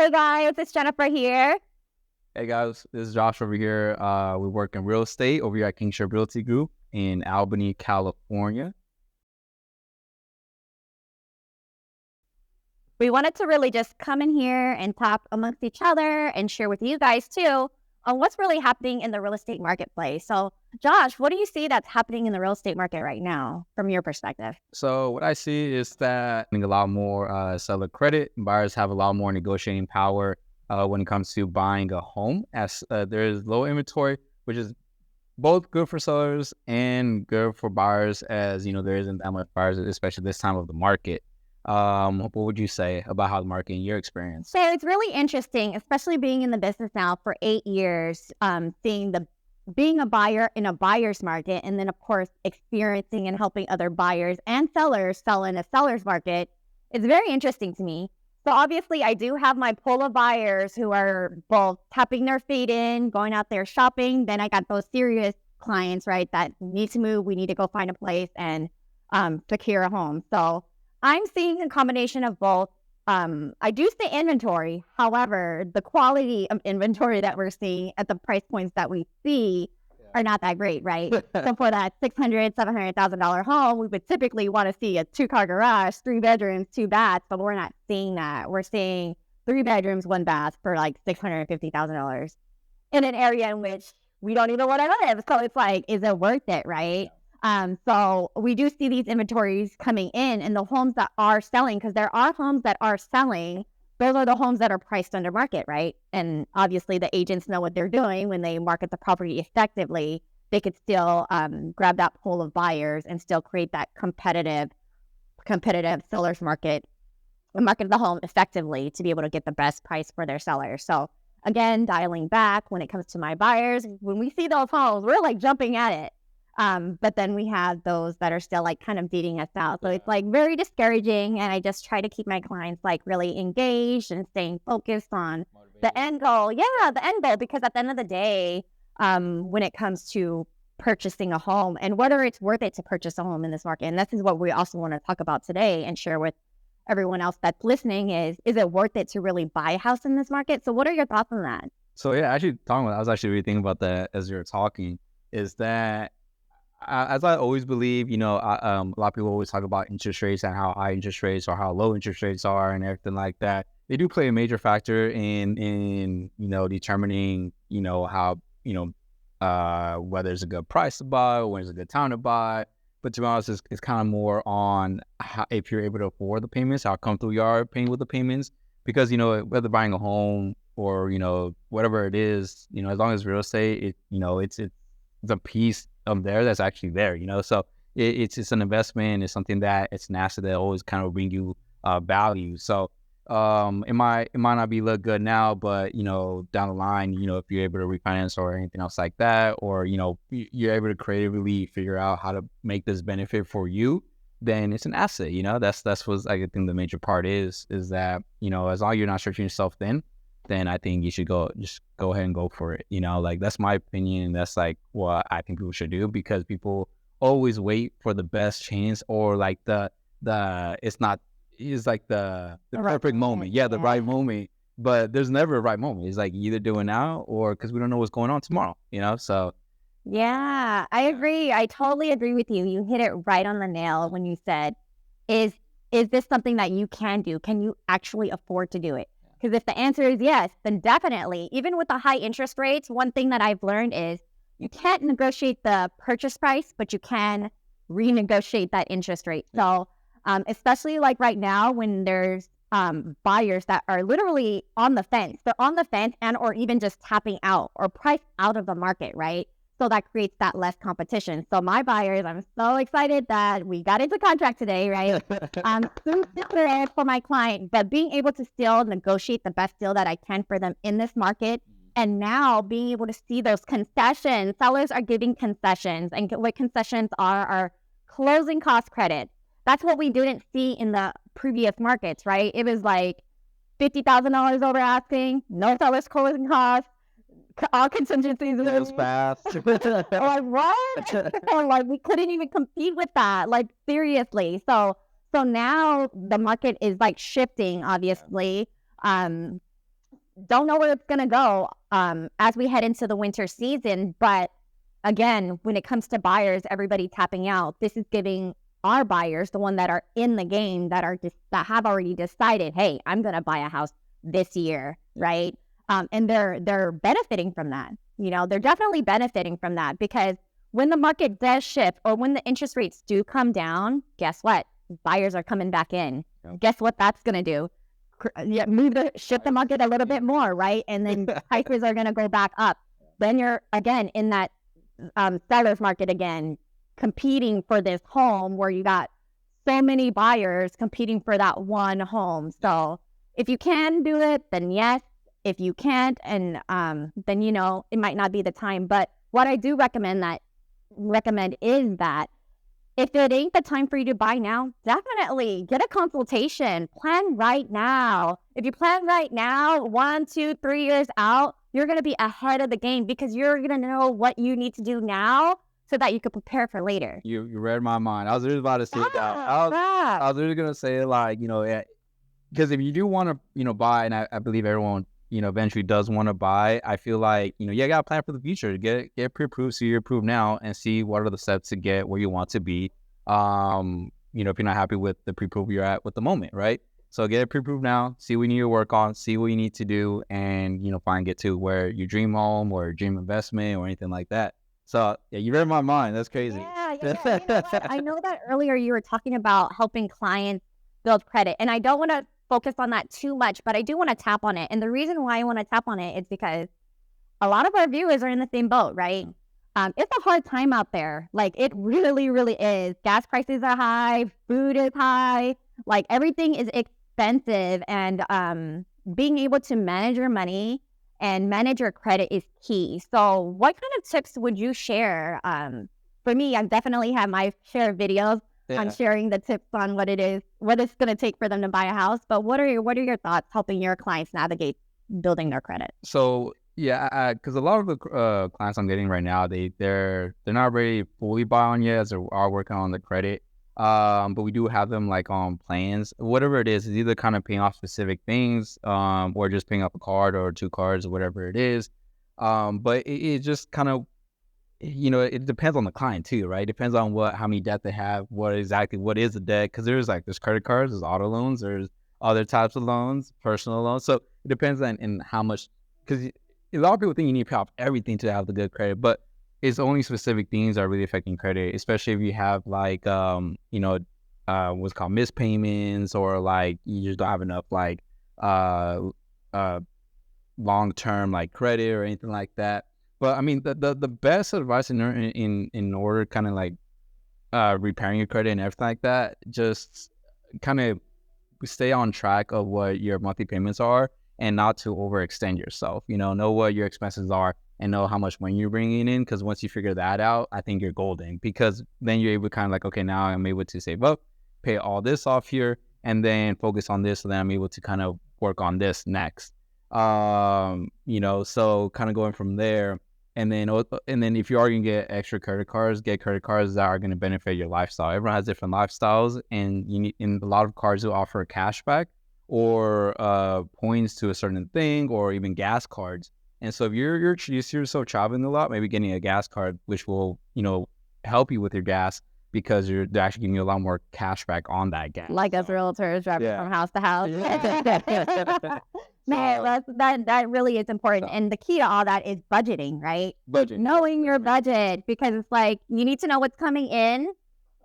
Hey guys, it's Jennifer here. Hey guys, this is Josh over here. We work in real estate over here at Kingship Realty Group in Albany, California. We wanted to really just come in here and talk amongst each other and share with you guys too on what's really happening in the real estate marketplace. So, Josh, what do you see that's happening in the real estate market right now from your perspective? So what I see is that a lot more seller credit. Buyers have a lot more negotiating power when it comes to buying a home, as there is low inventory, which is both good for sellers and good for buyers, as you know there isn't that much buyers, especially this time of the market. What would you say about how the market in your experience? So it's really interesting, especially being in the business now for 8 years, being a buyer in a buyer's market, and then of course experiencing and helping other buyers and sellers sell in a seller's market is very interesting to me. So obviously I do have my pool of buyers who are both tapping their feet in, going out there shopping. Then I got those serious clients, right, that need to move. We need to go find a place and secure a home. So I'm seeing a combination of both. I do see inventory. However, the quality of inventory that we're seeing at the price points that we see are not that great, right? So for that $600,000, $700,000 home, we would typically want to see a 2-car garage, 3 bedrooms, 2 baths, but we're not seeing that. We're seeing 3 bedrooms, 1 bath for like $650,000 in an area in which we don't even want to live. So it's like, is it worth it, right? So we do see these inventories coming in, and the homes that are selling, because there are homes that are selling, those are the homes that are priced under market, right? And obviously the agents know what they're doing when they market the property effectively. They could still grab that pool of buyers and still create that competitive seller's market and market the home effectively to be able to get the best price for their sellers. So again, dialing back when it comes to my buyers, when we see those homes, we're like jumping at it. But then we have those that are still like kind of beating us out. So it's like very discouraging. And I just try to keep my clients like really engaged and staying focused on the end goal. Yeah, the end goal. Because at the end of the day, when it comes to purchasing a home and whether it's worth it to purchase a home in this market, and this is what we also want to talk about today and share with everyone else that's listening is it worth it to really buy a house in this market? So what are your thoughts on that? So yeah, actually talking about, I was actually really thinking about that as you were talking, is that as I always believe, a lot of people always talk about interest rates and how high interest rates or how low interest rates are and everything like that. They do play a major factor in determining, how, whether it's a good price to buy or when it's a good time to buy. But to be honest, it's kind of more on how, if you're able to afford the payments, how comfortable you are paying with the payments. Because, whether buying a home or, whatever it is, as long as real estate, it's a piece of there that's actually there, so it's an investment. It's something that it's an asset that always kind of bring you value. So it might not be look good now, but down the line, if you're able to refinance or anything else like that, or you're able to creatively figure out how to make this benefit for you, then it's an asset. That's what I think the major part is that as long as you're not stretching yourself thin, then I think you should go ahead and go for it. Like that's my opinion. That's like what I think people should do, because people always wait for the best chance or like the perfect moment. Yeah, the right moment. But there's never a right moment. It's like either do it now or because we don't know what's going on tomorrow, so. Yeah, I agree. I totally agree with you. You hit it right on the nail when you said, is this something that you can do? Can you actually afford to do it? Because if the answer is yes, then definitely. Even with the high interest rates, one thing that I've learned is you can't negotiate the purchase price, but you can renegotiate that interest rate. So especially like right now when there's buyers that are literally on the fence. They're on the fence and or even just tapping out or priced out of the market, right? So that creates that less competition. So my buyers, I'm so excited that we got into contract today, right? I'm super for my client, but being able to still negotiate the best deal that I can for them in this market. And now being able to see those concessions, sellers are giving concessions, and what concessions are closing cost credit. That's what we didn't see in the previous markets, right? It was like $50,000 over asking, no seller's closing costs, all contingencies. Sales fast. Like what? Or like we couldn't even compete with that. Like seriously. So now the market is like shifting, obviously. don't know where it's going to go as we head into the winter season. But again, when it comes to buyers, everybody tapping out. This is giving our buyers, the one that are in the game, that have already decided, hey, I'm going to buy a house this year, right? And they're benefiting from that. They're definitely benefiting from that, because when the market does shift, or when the interest rates do come down, guess what? Buyers are coming back in. Yep. Guess what that's going to do? Shift the market a little bit more, right? And then prices are going to go back up. Then you're again in that seller's market again, competing for this home, where you got so many buyers competing for that one home. So if you can do it, then yes. If you can't, and then it might not be the time. But what I do recommend is that if it ain't the time for you to buy now, definitely get a consultation. Plan right now. If you plan right now, 1, 2, 3 years out, you're going to be ahead of the game, because you're going to know what you need to do now so that you can prepare for later. You read my mind. I was just about to say that. I was really going to say, like, because if you do want to, buy, and I believe everyone, eventually does want to buy, I feel like, you got to plan for the future. Get pre-approved, so you're approved now, and see what are the steps to get where you want to be. If you're not happy with the pre-approval you're at with the moment, right? So get it pre-approved now, see what you need to work on, see what you need to do, and, get to where your dream home or dream investment or anything like that. So yeah, you read my mind. That's crazy. Yeah. You know what? I know that earlier you were talking about helping clients build credit, and I don't want to focus on that too much, but I do want to tap on it. And the reason why I want to tap on it is because a lot of our viewers are in the same boat, right? It's a hard time out there. Like, it really, really is. Gas prices are high, food is high, like everything is expensive, and being able to manage your money and manage your credit is key. So what kind of tips would you share? For me, I definitely have my share of videos on sharing the tips on what it's going to take for them to buy a house. But what are your thoughts helping your clients navigate building their credit? So yeah, because a lot of the clients I'm getting right now, they're not ready to fully buy on yet, as they are working on the credit. But we do have them like on plans, whatever it is either kind of paying off specific things, or just paying off a card or 2 cards or whatever it is. But it just kind of, it depends on the client too, right? It depends on how many debt they have, what is the debt, because there's credit cards, there's auto loans, there's other types of loans, personal loans. So it depends on how much, because a lot of people think you need to pay off everything to have the good credit, but it's only specific things that are really affecting credit, especially if you have what's called missed payments, or like you just don't have enough long-term credit or anything like that. But I mean, the best advice in order kind of repairing your credit and everything like that, just kind of stay on track of what your monthly payments are, and not to overextend yourself. Know what your expenses are, and know how much money you're bringing in. Because once you figure that out, I think you're golden, because then you're able to kind of okay, now I'm able to save up, pay all this off here, and then focus on this. So then I'm able to kind of work on this next. So kind of going from there. And then if you are going to get extra credit cards, get credit cards that are going to benefit your lifestyle. Everyone has different lifestyles, and a lot of cards will offer a cashback or points to a certain thing, or even gas cards. And so if you're used to yourself traveling a lot, maybe getting a gas card, which will, help you with your gas, because they're actually giving you a lot more cash back on that gas. Like us realtors driving from house to house. Man, that really is important. And the key to all that is budgeting, right? Knowing your budget, because it's like you need to know what's coming in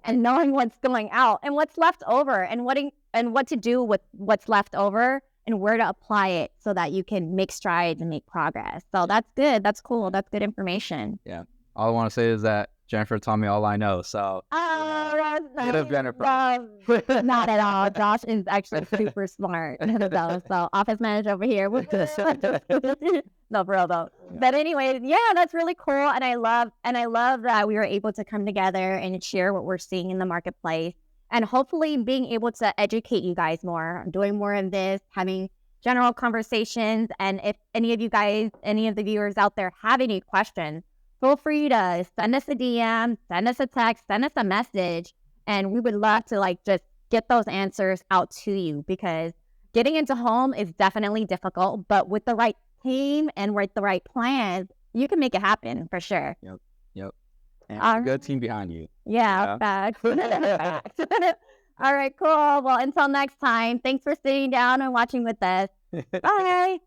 and knowing what's going out and what's left over, and what to do with what's left over, and where to apply it so that you can make strides and make progress. So that's good. That's cool. That's good information. Yeah. All I want to say is that Jennifer taught me all I know. So get up, Jennifer. Not at all. Josh is actually super smart. So office manager over here. No, for real though. Yeah. But anyway, yeah, that's really cool. And I love that we were able to come together and share what we're seeing in the marketplace, and hopefully being able to educate you guys more, doing more of this, having general conversations. And if any of the viewers out there have any questions, feel free to send us a DM, send us a text, send us a message, and we would love to just get those answers out to you, because getting into home is definitely difficult, but with the right team and with the right plans, you can make it happen for sure. Yep. And a good team behind you. Yeah, facts. All right, cool. Well, until next time, thanks for sitting down and watching with us. Bye.